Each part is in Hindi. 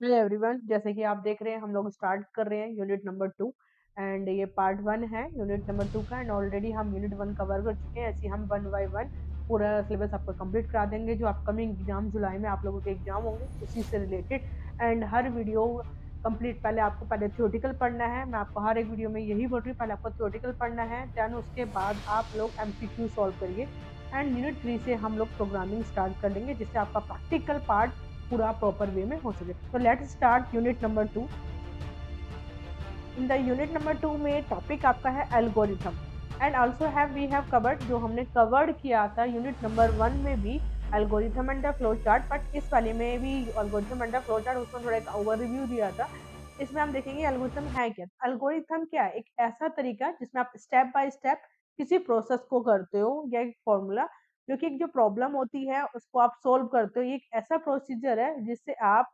हेलो एवरीवन, जैसे कि आप देख रहे हैं हम लोग स्टार्ट कर रहे हैं यूनिट नंबर 2। एंड ये पार्ट 1 है यूनिट नंबर 2 का। एंड ऑलरेडी हम यूनिट 1 कवर कर चुके हैं। ऐसे ही हम वन बाय वन पूरा सिलेबस आपको कंप्लीट करा देंगे। जो अपकमिंग एग्जाम जुलाई में आप लोगों के एग्जाम होंगे उसी से related. And her video complete, पहले आपको पहले थ्योरेटिकल पढ़ना है। मैं आपको हर एक वीडियो में यही बोल रही हूँ, पहले आपको थ्योरेटिकल पढ़ना है, देन उसके बाद आप लोग एमसीक्यू सॉल्व करिए। एंड यूनिट 3 से हम लोग प्रोग्रामिंग स्टार्ट कर लेंगे, जिससे आपका प्रैक्टिकल पार्ट पूरा प्रॉपर वे में हो सके। तो let's start unit number 2। In the unit number 2 में टॉपिक आपका है algorithm. And also have we have covered, जो हमने कवर्ड किया था यूनिट नंबर 1 में भी, algorithm and the flow chart. But इस वाले में भी algorithm and the flow chart, उसमें थोड़ा एक ओवरव्यू दिया था। इसमें हम देखेंगे एल्गोरिथम है क्या। एल्गोरिथम क्या है? एक ऐसा तरीका जिसमें आप स्टेप बाय स्टेप किसी प्रोसेस को करते हो, या एक फॉर्मूला जो कि एक जो प्रॉब्लम होती है उसको आप सोल्व करते हो। ये एक ऐसा प्रोसीजर है जिससे आप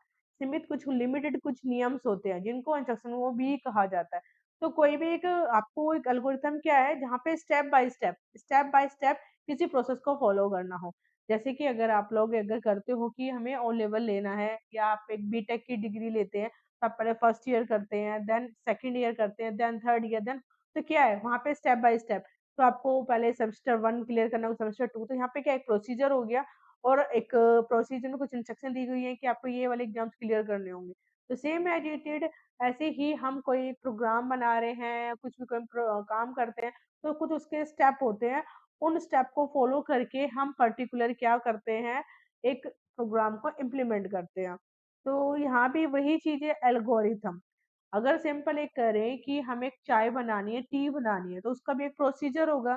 सीमित कुछ लिमिटेड कुछ नियम्स होते हैं जिनको इंस्ट्रक्शन वो भी कहा जाता है। तो कोई भी एक आपको एक एल्गोरिथम क्या है जहाँ पे स्टेप बाय स्टेप किसी प्रोसेस को फॉलो करना हो। जैसे कि अगर आप लोग अगर करते हो कि हमें ओ लेवल लेना है, या आप एक बीटेक की डिग्री लेते हैं, तो आप पहले फर्स्ट ईयर करते हैं, देन सेकंड ईयर करते हैं, देन थर्ड ईयर, देन तो क्या है वहाँ पे स्टेप बाय स्टेप। तो आपको पहले सेमेस्टर 1 क्लियर करना हो, सेमेस्टर 2, तो यहाँ पे क्या एक प्रोसीजर हो गया। और एक प्रोसीजर में कुछ इंस्ट्रक्शन दी गई है कि आपको ये वाले एग्जाम्स क्लियर करने होंगे। तो सेम एज इट इज, ऐसे ही हम कोई प्रोग्राम बना रहे हैं, कुछ भी कोई काम करते हैं, तो कुछ उसके स्टेप होते हैं। उन स्टेप को फॉलो करके हम पर्टिकुलर क्या करते हैं, एक प्रोग्राम को इम्प्लीमेंट करते हैं। तो यहाँ भी वही चीज है, एल्गोरिथम। अगर सिंपल एक करें कि हमें एक चाय बनानी है, टी बनानी है, तो उसका भी एक प्रोसीजर होगा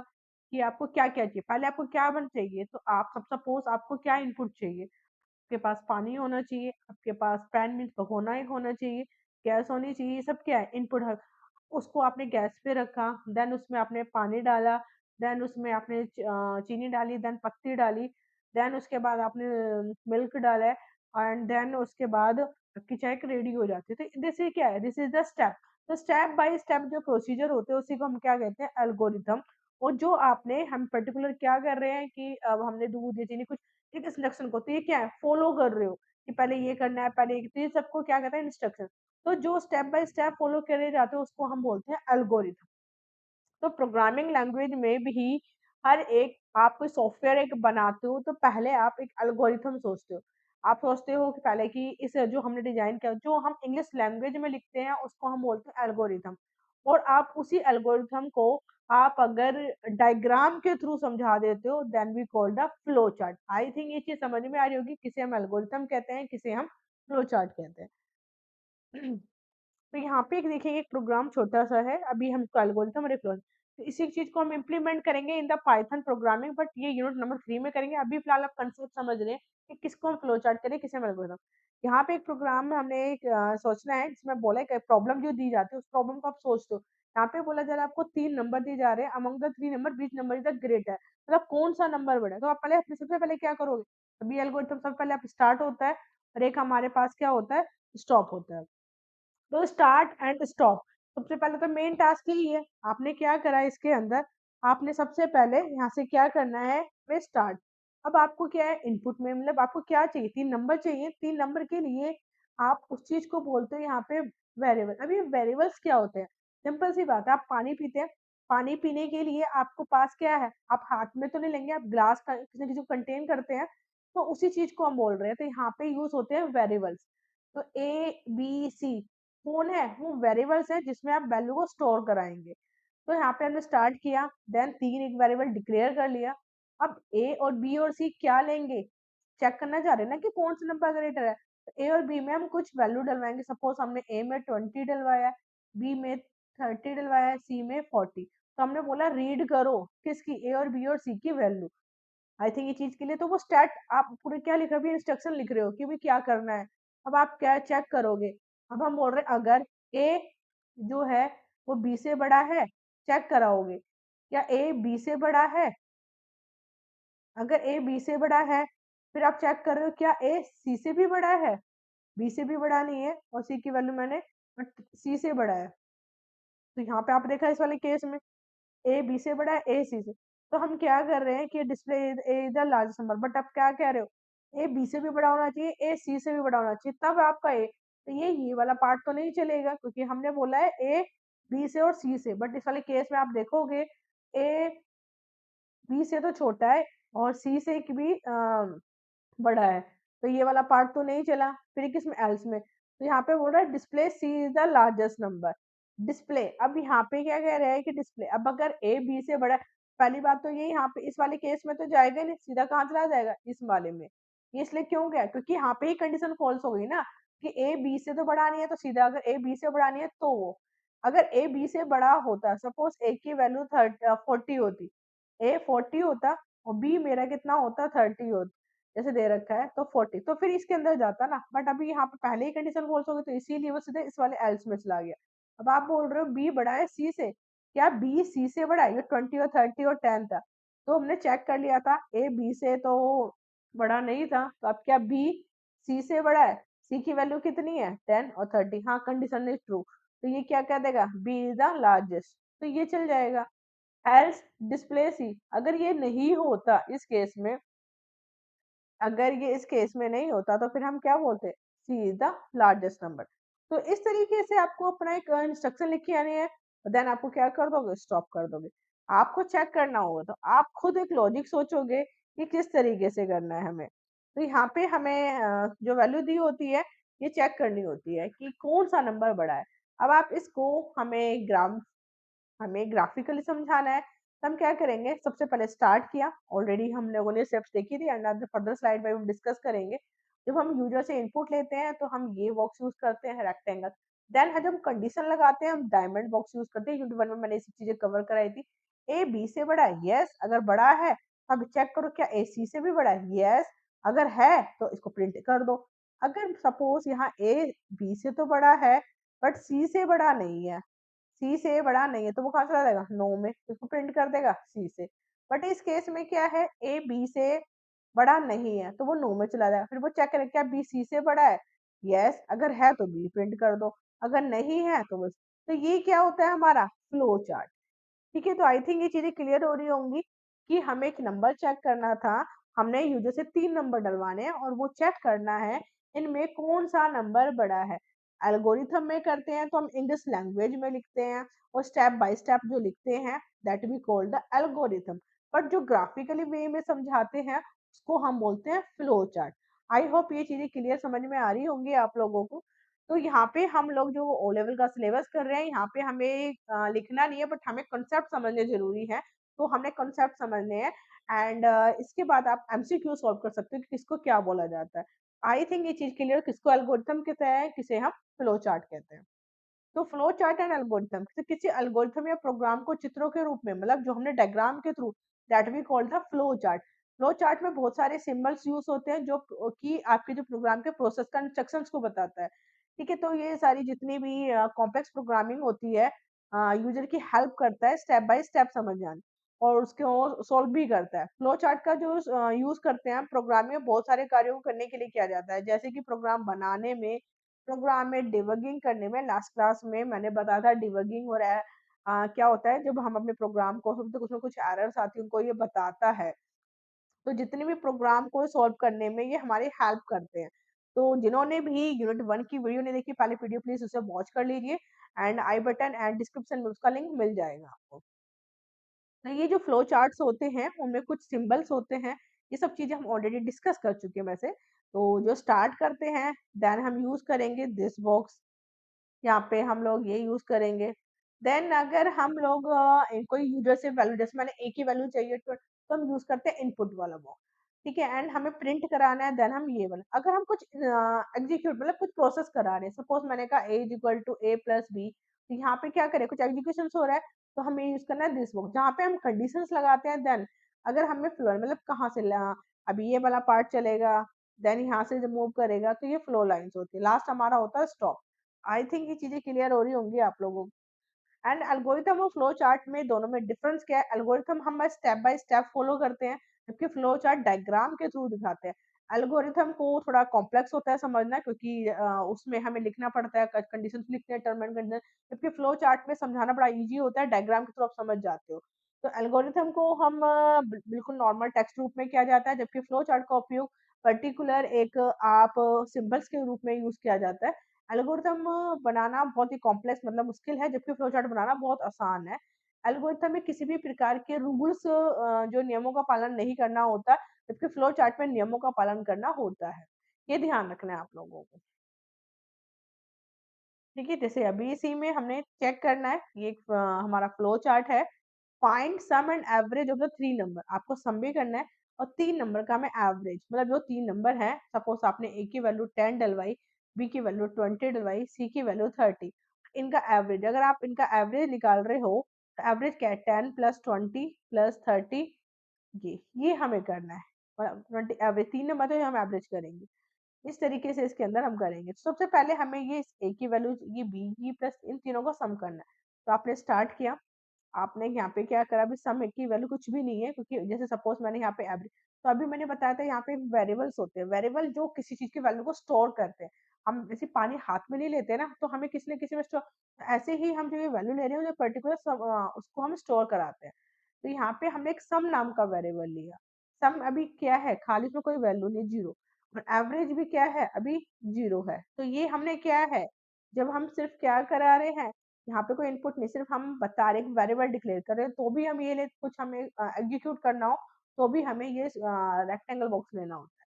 कि आपको क्या-क्या चाहिए। पहले आपको क्या बन चाहिए, तो आप सब सपोज़ आपको क्या इनपुट चाहिए? आपके पास पानी होना चाहिए, आपके पास पैन मीन्स भगोना ही होना चाहिए, गैस होनी चाहिए, ये सब क्या है इनपुट है। उसको आपने गैस पे रखा, देन उसमें आपने पानी डाला, देन उसमें आपने चीनी डाली, देन पत्ती डाली, देन उसके बाद आपने मिल्क डाला है, एंड देन उसके बाद आपकी चाय रेडी हो जाती है। तो दिस क्या है, दिस इज द स्टेप। तो स्टेप बाय स्टेप जो प्रोसीजर होते हैं उसी को हम क्या कहते हैं, एल्गोरिथम। और जो आपने हम पर्टिकुलर क्या कर रहे हैं कि अब हमने दूध या चीनी कुछ एक इंस्ट्रक्शन को, तो ये क्या है, फॉलो कर रहे हो कि पहले ये करना है, पहले ये, तो ये सबको क्या कहते हैं, इंस्ट्रक्शन। तो जो स्टेप बाय स्टेप फॉलो करे जाते हैं उसको हम बोलते हैं एल्गोरिथम। तो प्रोग्रामिंग लैंग्वेज में भी हर एक, आप कोई सॉफ्टवेयर एक बनाते हो तो पहले आप एक एल्गोरिथम सोचते हो। आप सोचते हो कि पहले कि इस जो हमने डिजाइन किया, जो हम इंग्लिश लैंग्वेज में लिखते हैं उसको हम बोलते हैं एल्गोरिथम। और आप उसी एल्गोरिथम को आप अगर डायग्राम के थ्रू समझा देते हो, then we call the flow chart. I think ये चीज समझ में आ रही होगी, किसे हम एल्गोरिथम कहते हैं, किसे हम फ्लो चार्ट कहते हैं। तो यहाँ पे एक देखिए एक प्रोग्राम छोटा-सा है, अभी हम इसको एल्गोरिथम और एक फ्लो, तो इसी चीज़ को हम इम्प्लीमेंट करेंगे in the Python programming, but ये यूनिट नंबर 3 में करेंगे। अभी फिलहाल आप कांसेप्ट समझ रहे हैं कि किसको हम फ्लो चार्ट करें, किसे हम एल्गोरिथम। यहाँ पे एक प्रोग्राम में हमने एक सोचना है, जिसमें बोला है कि प्रॉब्लम जो दी जाती है उस प्रॉब्लम को आप सोचते हो। यहाँ पे बोला जा रहा है आपको 3 नंबर दिए जा रहे हैं, among the 3 number which number is the greater, मतलब कौन-सा नंबर बड़ा है। तो आप पहले अपने सबसे पहले क्या करोगे? अभी एल्गोरिथम सबसे पहले आप स्टार्ट होता है, और एक हमारे पास क्या होता है, स्टॉप होता है। तो स्टार्ट एंड स्टॉप, सबसे पहले तो मेन टास्क यही है। आपने क्या करा है इसके अंदर, आपने सबसे पहले यहाँ से क्या करना है, वे स्टार्ट। अब आपको क्या है इनपुट में, मतलब आपको क्या चाहिए, 3 नंबर चाहिए। 3 नंबर के लिए आप उस चीज़ को बोलते हो यहाँ पे वेरिएबल। अब ये वेरिएबल्स क्या होते हैं? सिंपल सी बात है, आप पानी पीते हैं, पानी पीने के लिए आपको पास क्या है? आप हाथ में तो नहीं लेंगे, आप ग्लास का किसी न किसी को कंटेन करते हैं, तो उसी चीज़ को हम बोल रहे हैं। तो यहाँ पे यूज़ होते हैं वेरिएबल्स। तो ए, बी, सी कौन है, वो वेरिएबल्स है जिसमें आप वैल्यू को स्टोर कराएंगे। तो यहाँ पे हमने स्टार्ट किया, देन 3 एक वेरिएबल डिक्लेयर कर लिया। अब ए और बी और सी क्या लेंगे, चेक करना चाह रहे हैं ना कि कौन सा नंबर ग्रेटर है। तो ए और बी में हम कुछ वैल्यू डलवाएंगे। सपोज हमने ए में 20 डलवाया है, बी में 30 डलवाया है, सी में 40। तो हमने बोला रीड करो किसकी, ए और बी और सी की वैल्यू। आई थिंक ये चीज के लिए तो वो स्टैट आप पूरे क्या लिख रहे हो, अभी इंस्ट्रक्शन लिख रहे हो कि भाई क्या करना है। अब आप क्या चेक करोगे, अब हम बोल रहे हैं अगर ए जो है वो बी से बड़ा है, चेक कराओगे क्या ए बी से बड़ा है। अगर ए बी से बड़ा है, फिर आप चेक कर रहे हो क्या ए सी से भी बड़ा है। बी से भी बड़ा नहीं है और सी की वैल्यू मैंने, बट सी से बड़ा है। तो यहाँ पे आप देखा इस वाले केस में ए बी से बड़ा है, ए सी से। तो हम क्या कर रहे हैं कि display A the largest number, but आप क्या कह रहे हो, ए बी से भी बड़ा होना चाहिए, ए सी से भी बड़ा होना चाहिए, तब आपका ए। तो ये वाला पार्ट तो नहीं चलेगा क्योंकि हमने बोला है ए बी से और सी से, बट इस वाले केस में आप देखोगे ए बी से तो छोटा है और सी से भी बड़ा है, तो ये वाला पार्ट तो नहीं चला। फिर किसमें, एल्स में, तो यहाँ पे बोल रहा है display C is the largest number. Display, अब यहाँ पे क्या कह रहा है कि डिस्प्ले, अब अगर ए बी से बड़ा है, पहली बात तो ये यहाँ पे इस वाले केस में तो जाएगा नहीं, सीधा कहाँ चला जाएगा, इस वाले में। ये इसलिए क्यों गया, क्योंकि यहाँ पे ही कंडीशन फॉल्स हो गई ना कि ए बी से तो बड़ा नहीं है, तो सीधा अगर ए बी से बड़ा नहीं है तो वो, अगर ए बी से बड़ा होता, सपोज ए की वैल्यू 40 होती, ए 40 होता और बी मेरा कितना होता, 30 होता, जैसे दे रखा है तो 40, तो फिर इसके अंदर जाता ना, बट अभी यहाँ पे पहले ही कंडीशन फॉल्स हो गई, तो इसीलिए वो सीधे इस वाले एल्स में चला गया। अब आप बोल रहे हो बी बड़ा है सी से, क्या बी सी से बड़ा है, ये 20 और 30 और 10 था, तो हमने चेक कर लिया था ए बी से तो बड़ा नहीं था, तो अब क्या बी सी से बड़ा है, सी की वैल्यू कितनी है 10 और 30, हाँ कंडीशन इज ट्रू, तो ये क्या कह देगा, बी इज द लार्जेस्ट, तो ये चल जाएगा। एल्स डिस्प्ले सी, अगर ये नहीं होता इस केस में, अगर ये इस केस में नहीं होता तो फिर हम क्या बोलते, सी इज द लार्जेस्ट नंबर। तो इस तरीके से आपको अपना एक इंस्ट्रक्शन लिख के आनी है, देन आपको क्या कर दोगे, स्टॉप कर दोगे। आपको चेक करना होगा तो आप खुद एक लॉजिक सोचोगे कि किस तरीके से करना है हमें। तो यहाँ पे हमें जो वैल्यू दी होती है ये चेक करनी होती है कि कौन सा नंबर बड़ा है। अब आप इसको हमें ग्राफिकली समझाना है, तो हम क्या करेंगे, सबसे पहले स्टार्ट किया, ऑलरेडी हम लोगों ने स्टेप्स देखी थी, एंड फर्दर स्लाइड में हम डिस्कस करेंगे। जब हम यूजर से इनपुट लेते हैं तो हम ये बॉक्स यूज करते हैं रेक्टेंगल, देन जब हम कंडीशन लगाते हैं हम डायमंड बॉक्स यूज करते हैं, यूनिट 1 में मैंने ये सब चीजें कवर कराई थी। ए बी से बड़ा है, यस, अगर बड़ा है अब चेक करो क्या ए सी से भी बड़ा है, यस, अगर है तो इसको प्रिंट कर दो। अगर सपोज यहाँ ए बी से तो बड़ा है बट सी से बड़ा नहीं है, सी से बड़ा नहीं है, तो वो कहाँ चला जाएगा, नो में, तो इसको प्रिंट कर देगा सी से। बट इस केस में क्या है, ए बी से बड़ा नहीं है तो वो नो में चला जाएगा, फिर वो चेक करेगा क्या बी सी से बड़ा है, यस, अगर है तो बी प्रिंट कर दो, अगर नहीं है तो बस। तो ये क्या होता है हमारा फ्लो चार्ट। ठीक है, तो आई थिंक ये चीजें क्लियर हो रही होंगी कि हमें एक नंबर चेक करना था, हमने यूजर से 3 नंबर डलवाने हैं और वो चेक करना है इनमें कौन सा नंबर बड़ा है। एल्गोरिथम में करते हैं तो हम इंग्लिश लैंग्वेज में लिखते हैं और स्टेप बाय स्टेप जो लिखते हैं that we call the algorithm, but जो ग्राफिकली वे में समझाते हैं उसको हम बोलते हैं फ्लो चार्ट। आई होप ये चीजें क्लियर समझ में आ रही होंगी आप लोगों को। तो यहाँ पे हम लोग जो ओ लेवल का सिलेबस कर रहे हैं, यहाँ पे हमें लिखना नहीं है बट हमें कॉन्सेप्ट समझने जरूरी है, तो हमने कॉन्सेप्ट समझने हैं। एंड इसके बाद आप एमसीक्यू सॉल्व कर सकते हो कि किसको क्या बोला जाता है। आई थिंक ये चीज क्लियर, किसको एल्गोरिथम कहते हैं, किसे हम फ्लो चार्ट कहते हैं। तो फ्लो चार्ट एंड एल्गोरिथम, किसी एल्गोरिथम या प्रोग्राम को चित्रों के रूप में, मतलब जो हमने डायग्राम के through, that we called the flow chart. Flow chart में बहुत सारे सिंबल्स यूज होते हैं जो कि आपके जो प्रोग्राम के प्रोसेस का इंस्ट्रक्शंस को बताता है। ठीक है, तो ये सारी जितनी भी कॉम्प्लेक्स प्रोग्रामिंग होती है, यूजर की हेल्प करता है स्टेप बाय स्टेप समझ जाना, और उसको सॉल्व भी करता है। फ्लो चार्ट का जो यूज करते हैं प्रोग्रामिंग में बहुत सारे कार्यों को करने के लिए किया जाता है, जैसे कि प्रोग्राम बनाने में, प्रोग्राम में डिबगिंग करने में। लास्ट क्लास में मैंने बताया था डिबगिंग और क्या होता है जब हम अपने प्रोग्राम को तो कुछ ना कुछ एरर्स आती है उनको ये बताता है। तो जितने भी प्रोग्राम को सॉल्व करने में ये हमारी हेल्प करते हैं। तो जिन्होंने भी यूनिट 1 की वीडियो नहीं देखी, पहले वीडियो प्लीज उसे वॉच कर लीजिए, and I button and description में उसका लिंक मिल जाएगा आपको। तो ये जो फ्लो चार्ट्स होते हैं उनमें कुछ सिंबल्स होते हैं, ये सब चीजें हम ऑलरेडी डिस्कस कर चुके हैं वैसे। तो जो स्टार्ट करते हैं, देन हम यूज करेंगे दिस बॉक्स, यहाँ पे हम लोग ये यूज करेंगे। देन अगर हम लोग कोई यूजर से वैल्यू, जैसे मैंने ए की वैल्यू चाहिए तो हम यूज करते हैं इनपुट वाला बॉक्स। ठीक है, एंड हमें प्रिंट कराना है, देन हम ये वाला। अगर हम कुछ एग्जीक्यूट मतलब कुछ प्रोसेस करा रहे हैं, सपोज मैंने कहा A is equal to A plus B, तो यहाँ पे क्या करें, कुछ एग्जीक्यूशन हो रहा है, तो हमें यूज करना है दिस बॉक्स, जहाँ पे हम कंडीशंस लगाते हैं। देन अगर हमें फ्लो मतलब कहाँ से अभी ये वाला पार्ट चलेगा, देन यहाँ से जब मूव करेगा तो ये फ्लो लाइंस होती है, लास्ट हमारा होता है स्टॉप। आई थिंक ये चीजें क्लियर हो रही होंगी आप लोगों को। एंड एल्गोरिथम और फ्लो चार्ट में दोनों में डिफरेंस क्या है, एल्गोरिथम हम स्टेप बाय स्टेप फॉलो करते हैं, जबकि फ्लो चार्ट डायग्राम के थ्रू दिखाते हैं। एल्गोरिथम को थोड़ा कॉम्प्लेक्स होता है समझना, क्योंकि उसमें हमें लिखना पड़ता है, कंडीशन लिखते हैं, टर्म एंड कंडीशन, जबकि फ्लो चार्ट में समझाना बड़ा इजी होता है, डायग्राम के थ्रू आप समझ जाते हो। तो एल्गोरिथम को हम बिल्कुल नॉर्मल टेक्स्ट रूप में किया जाता है, जबकि फ्लो चार्ट का उपयोग पर्टिकुलर एक आप सिंबल्स के रूप में यूज किया जाता है। एल्गोरिथम बनाना बहुत ही कॉम्प्लेक्स मतलब मुश्किल है, जबकि फ्लो चार्ट बनाना बहुत आसान है। एल्गोरिथम में किसी भी प्रकार के रूल्स जो नियमों का पालन नहीं करना होता, जबकि फ्लो चार्ट में नियमों का पालन करना होता है। ये ध्यान रखना है आप लोगों को। ठीक है, जैसे अभी इसी में हमने चेक करना है, ये एक हमारा फ्लो चार्ट है। Find sum and average of the 3 number, आपको सम भी करना है और 3 नंबर का हमें एवरेज, मतलब जो 3 नंबर हैं, सपोज आपने ए की वैल्यू 10 डलवाई, बी की वैल्यू 20 डलवाई, सी की वैल्यू 30, इनका एवरेज, अगर आप इनका एवरेज निकाल रहे हो तो एवरेज क्या है, 10 प्लस 20 प्लस 30, ये हमें करना है। मतलब 20 एवरेज 3 नंबर तो हम एवरेज करेंगे, इस तरीके से इसके अंदर हम करेंगे। तो सबसे पहले हमें ये ए की वैल्यू, ये बी की प्लस इन तीनों का सम करना है। तो आपने स्टार्ट किया, आपने यहाँ पे क्या करा, अभी सम की वैल्यू कुछ भी नहीं है, क्योंकि जैसे सपोज मैंने यहाँ पे एवरेज, तो अभी मैंने बताया था यहाँ पे वेरिएबल्स होते हैं, वेरिएबल जो किसी चीज की वैल्यू को स्टोर करते हैं। हम जैसे पानी हाथ में नहीं लेते ना, तो हमें किसी न किसी में स्टोर, ऐसे ही हम जो ये वैल्यू ले रहे हैं जो पर्टिकुलर उसको हम स्टोर कराते हैं। तो यहाँ पे हमने एक सम नाम का वेरिएबल लिया। सम अभी क्या है, खाली इसमें कोई वैल्यू नहीं, जीरो। और एवरेज भी क्या है, अभी जीरो है। तो ये हमने क्या है, जब हम सिर्फ क्या करा रहे हैं, यहाँ पे कोई इनपुट नहीं, सिर्फ हम बता रहे हैं, वेरिएबल डिक्लेयर कर रहे हैं, तो भी हम ये ले, कुछ हमें एग्जीक्यूट करना हो तो भी हमें ये रेक्टेंगल बॉक्स लेना होता है।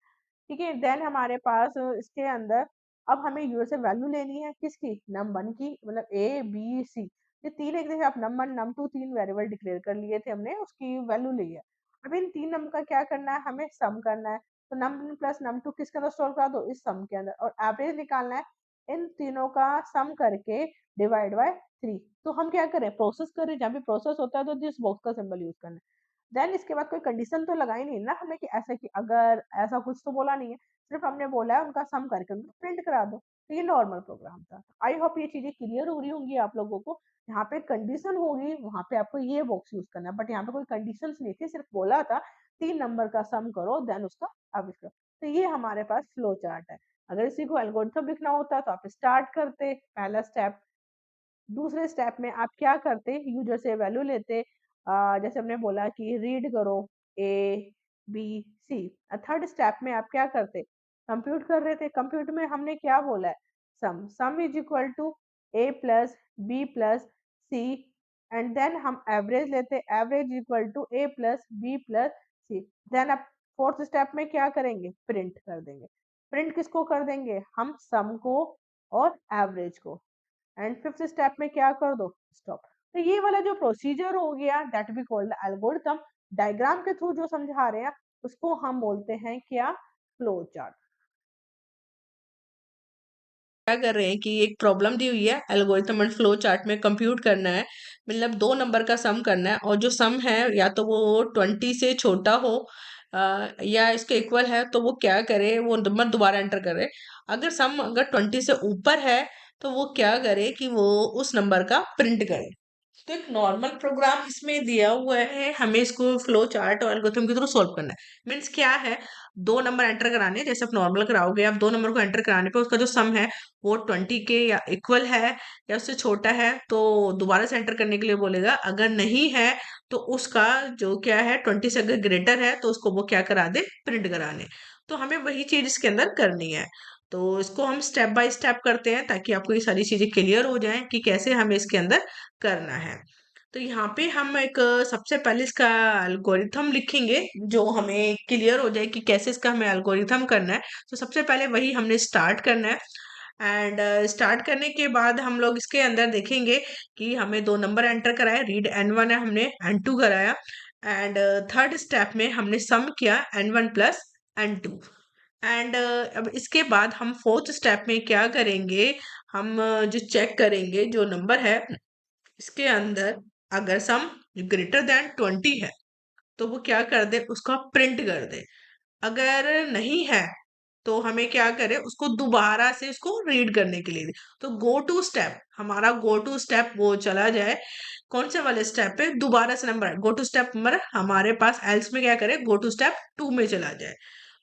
ठीक है, देन हमारे पास इसके अंदर अब हमें यूजर से वैल्यू लेनी है, किसकी, num1 की, मतलब ए बी सी, ये तीन, एक जैसे आप num1 num2 तीन वेरिएबल डिक्लेयर कर लिए थे हमने, उसकी वैल्यू ली है। अब इन तीन नंबर का क्या करना है, हमें सम करना है। तो num1 प्लस num2 किसके अंदर स्टोर करा दो, इस सम के अंदर, और एवरेज निकालना है इन तीनों का सम करके डिवाइड बाय 3। तो हम क्या करें, प्रोसेस करें, जहाँ भी प्रोसेस होता है तो जिस बॉक्स का सिंबल यूज करना है। देन इसके बाद कोई कंडीशन तो लगाई नहीं ना हमने कि ऐसा, कि अगर ऐसा कुछ तो बोला नहीं है, सिर्फ हमने बोला है उनका सम करके उनको प्रिंट करा दो। तो ये नॉर्मल प्रोग्राम था। आई होप ये चीजें क्लियर हो रही होंगी आप लोगों को। यहाँ पे कंडीशन होगी, वहां पे आपको ये बॉक्स यूज करना है, बट यहाँ पे कोई कंडीशन नहीं थी, सिर्फ बोला था 3 नंबर का सम करो, देन उसका एवरेज करो। तो ये हमारे पास फ्लो चार्ट है। अगर इसी को एल्गोरिथम लिखना होता तो आप स्टार्ट करते, पहला स्टेप। दूसरे स्टेप में आप क्या करते, यूजर से वैल्यू लेते, जैसे हमने बोला कि रीड करो A B C. Third step में आप क्या करते, कंप्यूट कर रहे थे। कंप्यूट में हमने क्या बोला है, sum is equal to A plus B plus C, and then हम एवरेज लेते, average equal to A plus B plus C. Then आप फोर्थ स्टेप में क्या करेंगे, प्रिंट कर देंगे। प्रिंट किसको कर देंगे, हम सम को और एवरेज को। एंड फिफ्थ स्टेप में क्या कर दो, स्टॉप। तो ये वाला जो प्रोसीजर हो गया, that we called algorithm, diagram के थ्रू जो समझा रहे हैं उसको हम बोलते हैं क्या, फ्लो चार्ट। क्या कर रहे हैं कि एक प्रॉब्लम दी हुई है, एल्गोरिथम एंड फ्लो चार्ट में कंप्यूट करना है, मतलब दो नंबर का सम करना है, और जो सम है या तो वो 20 से छोटा हो या इसके इक्वल है, तो वो क्या करे, वो नंबर दोबारा एंटर करे। अगर सम अगर 20 से ऊपर है तो वो क्या करे कि वो उस नंबर का प्रिंट करे। तो एक नॉर्मल प्रोग्राम इसमें दिया हुआ है, हमें इसको फ्लो चार्ट और एल्गोरिथम के थ्रू सॉल्व करना है। मीन्स क्या है, दो नंबर एंटर कराने हैं, जैसे आप नॉर्मल कराओगे, आप दो नंबर को एंटर कराने पे उसका जो सम है वो 20 के या इक्वल है या उससे छोटा है, तो दोबारा से एंटर करने के लिए बोलेगा। अगर नहीं है तो उसका जो क्या है, 20 से अगर ग्रेटर है तो उसको वो क्या करा दे, प्रिंट कराने। तो हमें वही चीज इसके अंदर करनी है। तो इसको हम स्टेप बाय स्टेप करते हैं ताकि आपको ये सारी चीजें क्लियर हो जाएं कि कैसे हमें इसके अंदर करना है। तो यहाँ पे हम एक सबसे पहले इसका एल्गोरिथम लिखेंगे, जो हमें क्लियर हो जाए कि कैसे इसका हमें एल्गोरिथम करना है। तो सबसे पहले वही हमने स्टार्ट करना है। एंड स्टार्ट करने के बाद हम लोग इसके अंदर देखेंगे कि हमें दो नंबर एंटर कराए, रीड n1 है, हमने n2 कराया। एंड थर्ड स्टेप में हमने सम किया n1 प्लस n2। एंड अब इसके बाद हम फोर्थ स्टेप में क्या करेंगे, हम जो चेक करेंगे जो नंबर है इसके अंदर, अगर सम ग्रेटर देन 20 है तो वो क्या कर दे, उसका प्रिंट कर दे। अगर नहीं है तो हमें क्या करे, उसको दोबारा से उसको रीड करने के लिए दे। तो गो टू स्टेप, हमारा गो टू स्टेप वो चला जाए कौन से वाले स्टेप पे, दोबारा से number go to step number हमारे पास एल्स में क्या करे, गो टू स्टेप 2 में चला जाए।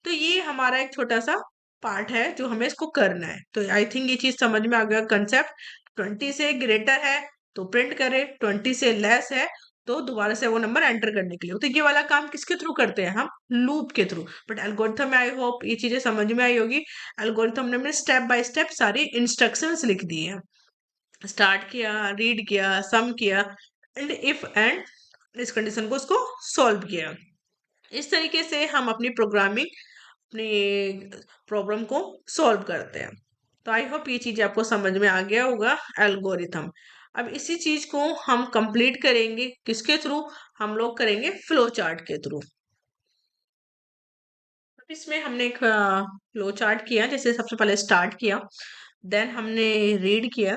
तो ये हमारा एक छोटा सा पार्ट है जो हमें इसको करना है। तो आई थिंक ये चीज समझ में आ गया कंसेप्ट। 20 से ग्रेटर है तो प्रिंट करे, 20 से लेस है तो दोबारा से वो नंबर एंटर करने के लिए। तो ये वाला काम किसके थ्रू करते हैं हम? लूप के थ्रू। बट एल्गोरिथम में आई होप ये चीजें समझ में आई होगी। एल्गोरिथम ने हमने स्टेप बाय स्टेप सारी इंस्ट्रक्शंस लिख दी है। स्टार्ट किया, रीड किया, सम किया, एंड इफ एंड इस कंडीशन को उसको सॉल्व किया। इस तरीके से हम अपनी प्रोग्रामिंग, अपनी प्रॉब्लम को सॉल्व करते हैं। तो आई होप ये चीज आपको समझ में आ गया होगा, एल्गोरिथम। अब इसी चीज को हम कंप्लीट करेंगे किसके थ्रू? हम लोग करेंगे फ्लो चार्ट के थ्रू। अब इसमें हमने एक फ्लो चार्ट किया। जैसे सबसे पहले स्टार्ट किया, देन हमने रीड किया,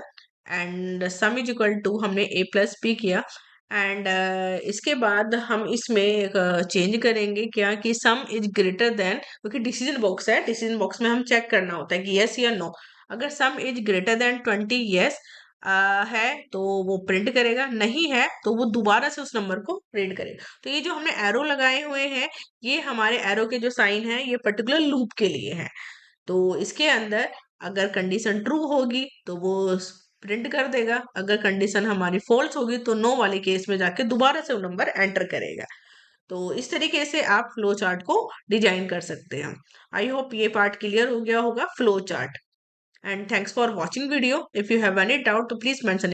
and sum is equal to हमने a प्लस बी किया, एंड इसके बाद हम इसमें एक चेंज करेंगे क्या कि सम इज ग्रेटर देन, क्योंकि डिसीजन बॉक्स है, डिसीजन बॉक्स में हम चेक करना होता है कि यस या नो। अगर सम इज ग्रेटर देन 20 यस है तो वो प्रिंट करेगा, नहीं है तो वो दोबारा से उस नंबर को प्रिंट करेगा। तो ये जो हमने एरो लगाए हुए हैं, ये हमारे एरो के जो साइन है ये पर्टिकुलर लूप के लिए है। तो इसके अंदर अगर कंडीशन ट्रू होगी तो वो प्रिंट कर देगा, अगर कंडीशन हमारी फॉल्स होगी तो नो वाले केस में जाके दोबारा से वो नंबर एंटर करेगा। तो इस तरीके से आप फ्लो चार्ट को डिजाइन कर सकते हैं। आई होप ये पार्ट क्लियर हो गया होगा, flow chart. And thanks for watching video. If you have any doubt तो प्लीज मेंशन